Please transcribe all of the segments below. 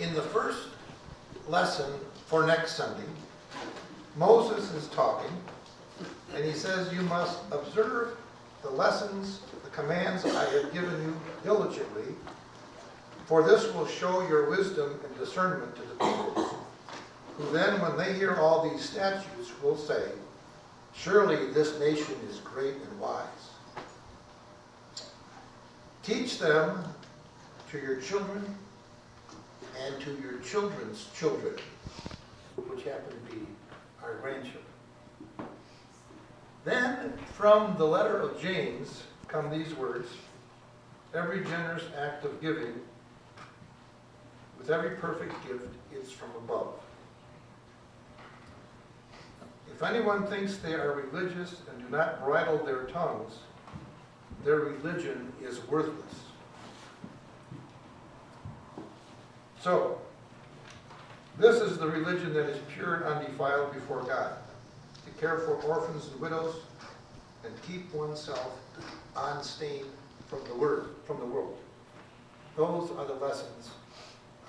In the first lesson for next Sunday, Moses is talking, and he says, you must observe the lessons, the commands I have given you diligently, for this will show your wisdom and discernment to the people, who then, when they hear all these statutes, will say, surely this nation is great and wise. Teach them to your children and to your children's children, which happen to be our grandchildren. Then, from the letter of James come these words, every generous act of giving with every perfect gift is from above. If anyone thinks they are religious and do not bridle their tongues, their religion is worthless. So, this is the religion that is pure and undefiled before God, to care for orphans and widows, and keep oneself unstained from the world. Those are the lessons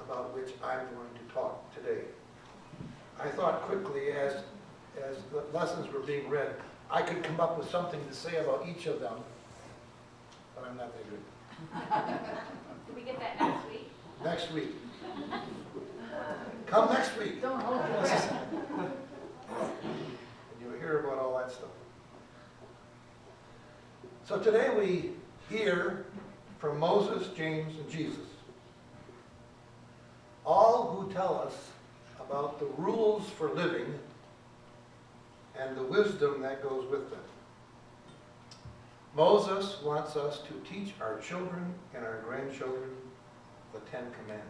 about which I'm going to talk today. I thought quickly as the lessons were being read, I could come up with something to say about each of them, but I'm not that good. Can we get that next week? Next week. Come next week. Don't hold your breath. And you'll hear about all that stuff. So today we hear from Moses, James, and Jesus, all who tell us about the rules for living and the wisdom that goes with them. Moses wants us to teach our children and our grandchildren the Ten Commandments.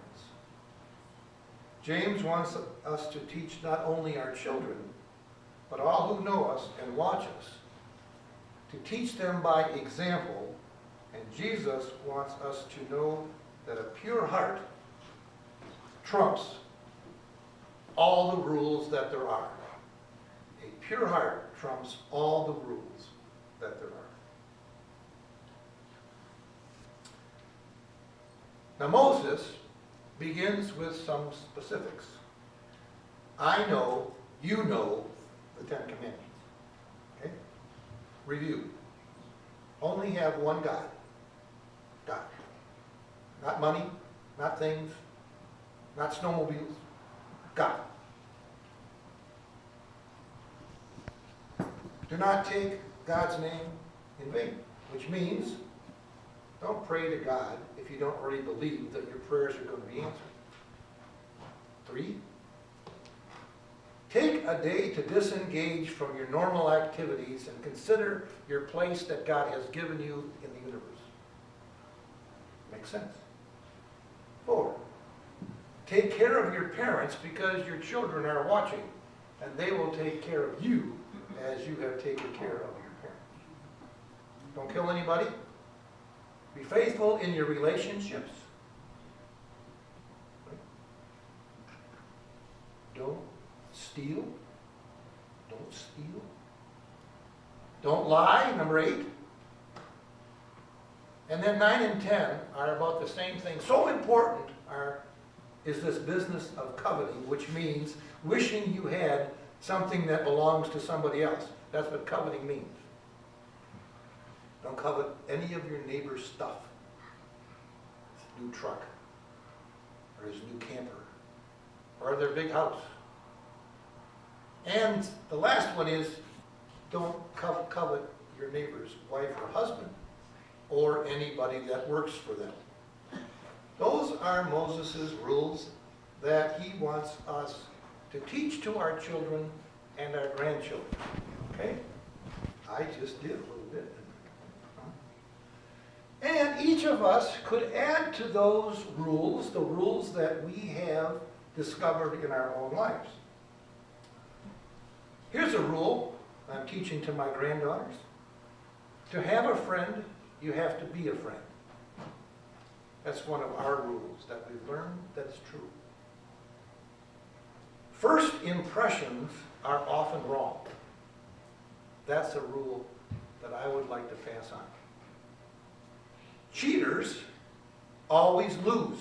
James wants us to teach not only our children, but all who know us and watch us, to teach them by example, and Jesus wants us to know that a pure heart trumps all the rules that there are. A pure heart trumps all the rules that there are. Now Moses begins with some specifics. I know, you know the Ten Commandments. Okay? Review. Only have one God. God. Not money, not things, not snowmobiles. God. Do not take God's name in vain, which means don't pray to God if you don't already believe that your prayers are going to be answered. 3, take a day to disengage from your normal activities and consider your place that God has given you in the universe. Makes sense. 4, take care of your parents because your children are watching, and they will take care of you as you have taken care of your parents. Don't kill anybody. Be faithful in your relationships. Don't steal. Don't steal. Don't lie, number 8. And then 9 and 10 are about the same thing. So important is this business of coveting, which means wishing you had something that belongs to somebody else. That's what coveting means. Don't covet any of your neighbor's stuff. His new truck, or his new camper, or their big house. And the last one is, don't covet your neighbor's wife or husband, or anybody that works for them. Those are Moses' rules that he wants us to teach to our children and our grandchildren. Okay? I just did a little bit. And each of us could add to those rules, the rules that we have discovered in our own lives. Here's a rule I'm teaching to my granddaughters. To have a friend, you have to be a friend. That's one of our rules that we've learned that is true. First impressions are often wrong. That's a rule that I would like to pass on. Cheaters always lose.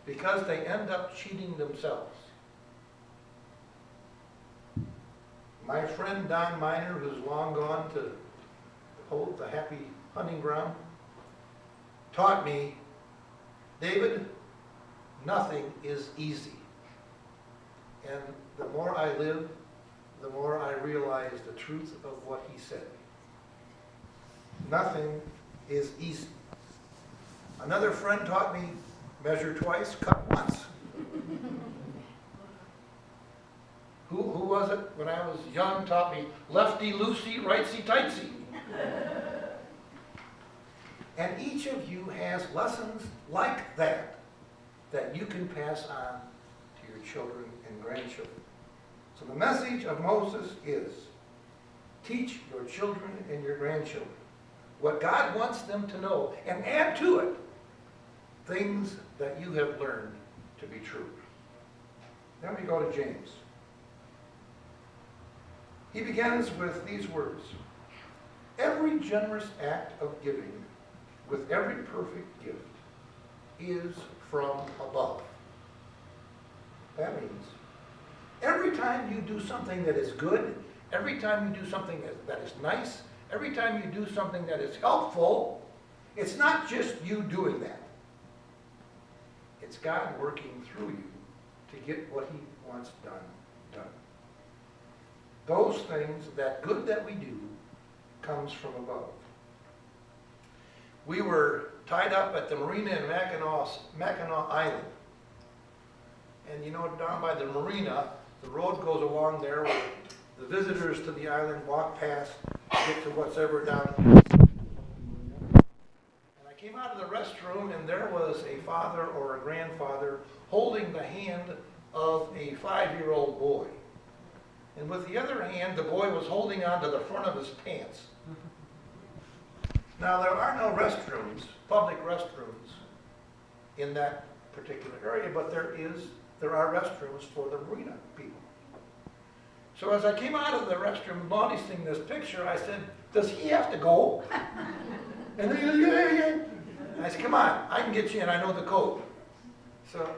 because they end up cheating themselves. My friend Don Miner, who's long gone to hold the happy hunting ground, taught me, David, nothing is easy. And the more I live, the more I realize the truth of what he said. Nothing is easy. Another friend taught me, measure twice, cut once. Who was it when I was young taught me, lefty loosey, rightsy tightsy. And each of you has lessons like that that you can pass on to your children and grandchildren. So the message of Moses is, teach your children and your grandchildren what God wants them to know, and add to it things that you have learned to be true. Then we go to James. He begins with these words, every generous act of giving with every perfect gift is from above. That means every time you do something that is good, every time you do something that is nice, every time you do something that is helpful, it's not just you doing that. It's God working through you to get what he wants done. Those things, that good that we do, comes from above. We were tied up at the marina in Mackinac Island. And you know, down by the marina, the road goes along there where the visitors to the island walk past to get to what's ever down. And I came out of the restroom and there was a father or a grandfather holding the hand of a 5-year-old boy. And with the other hand, the boy was holding on to the front of his pants. Now, there are no restrooms, public restrooms, in that particular area, but there are restrooms for the marina people. So as I came out of the restroom noticing this picture, I said, does he have to go? And they go, yeah. I said, come on, I can get you in, I know the code. So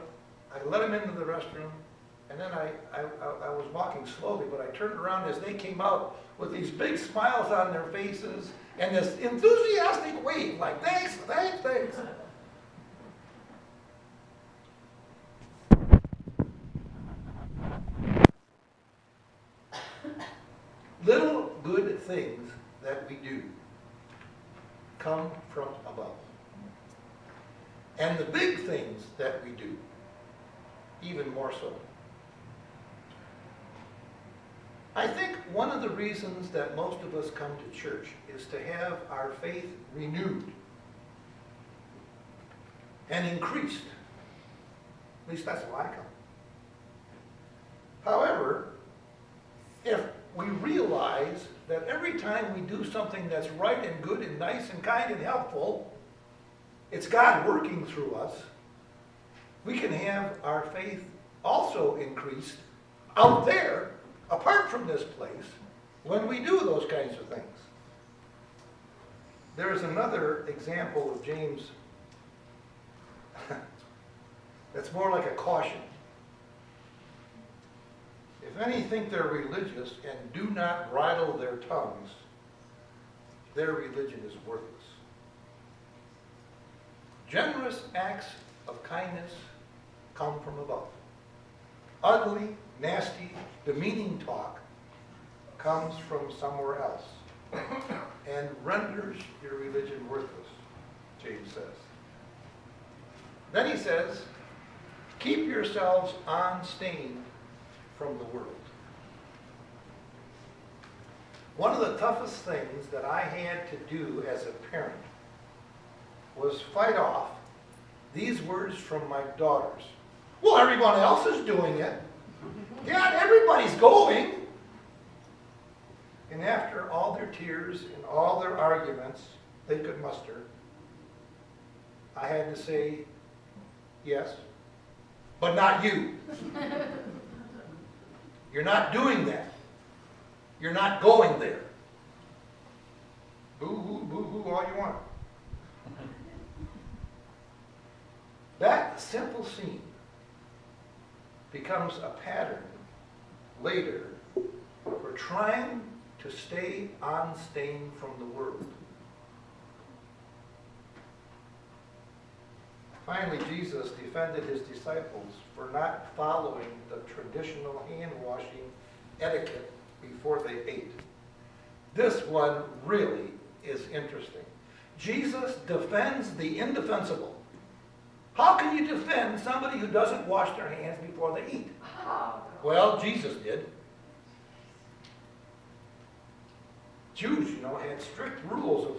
I let him into the restroom, and then I was walking slowly, but I turned around as they came out with these big smiles on their faces and this enthusiastic wave, like, thanks. Little good things that we do come from above. And the big things that we do, even more so. I think one of the reasons that most of us come to church is to have our faith renewed and increased. At least that's why I come. However, if we realize that every time we do something that's right and good and nice and kind and helpful, it's God working through us, we can have our faith also increased out there, apart from this place, when we do those kinds of things. There is another example of James that's more like a caution. If any think they're religious and do not bridle their tongues, their religion is worthless. Generous acts of kindness come from above. Ugly, nasty, demeaning talk comes from somewhere else and renders your religion worthless, James says. Then he says, keep yourselves unstained from the world. One of the toughest things that I had to do as a parent was fight off these words from my daughters. Well, everyone else is doing it. Yeah, everybody's going. And after all their tears and all their arguments they could muster, I had to say, yes, but not you. You're not doing that. You're not going there. Boo-hoo, all you want. That that simple scene becomes a pattern later for trying to stay unstained from the world. Finally, Jesus defended his disciples for not following the traditional hand-washing etiquette before they ate. This one really is interesting. Jesus defends the indefensible. How can you defend somebody who doesn't wash their hands before they eat? Well, Jesus did. Jews, had strict rules of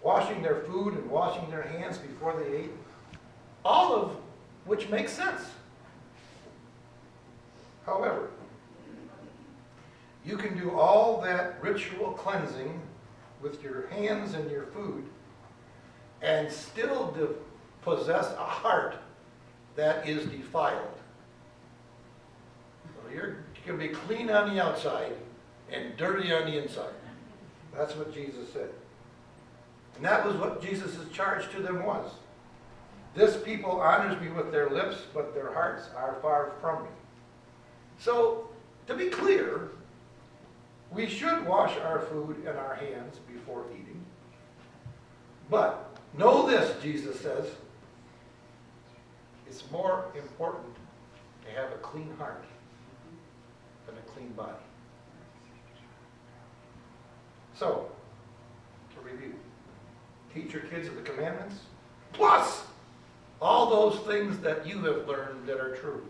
washing their food and washing their hands before they ate, all of which makes sense. However, you can do all that ritual cleansing with your hands and your food and still possess a heart that is defiled. So you can be clean on the outside and dirty on the inside. That's what Jesus said. And that was what Jesus' charge to them was. This people honors me with their lips, but their hearts are far from me. So, to be clear, we should wash our food and our hands before eating. But know this, Jesus says, it's more important to have a clean heart than a clean body. So, to review, teach your kids the commandments, plus all those things that you have learned that are true.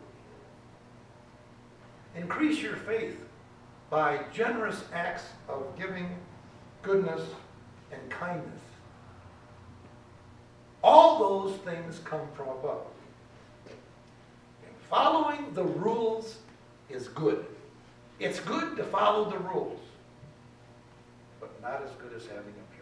Increase your faith by generous acts of giving, goodness, and kindness. All those things come from above. And following the rules is good. It's good to follow the rules, but not as good as having a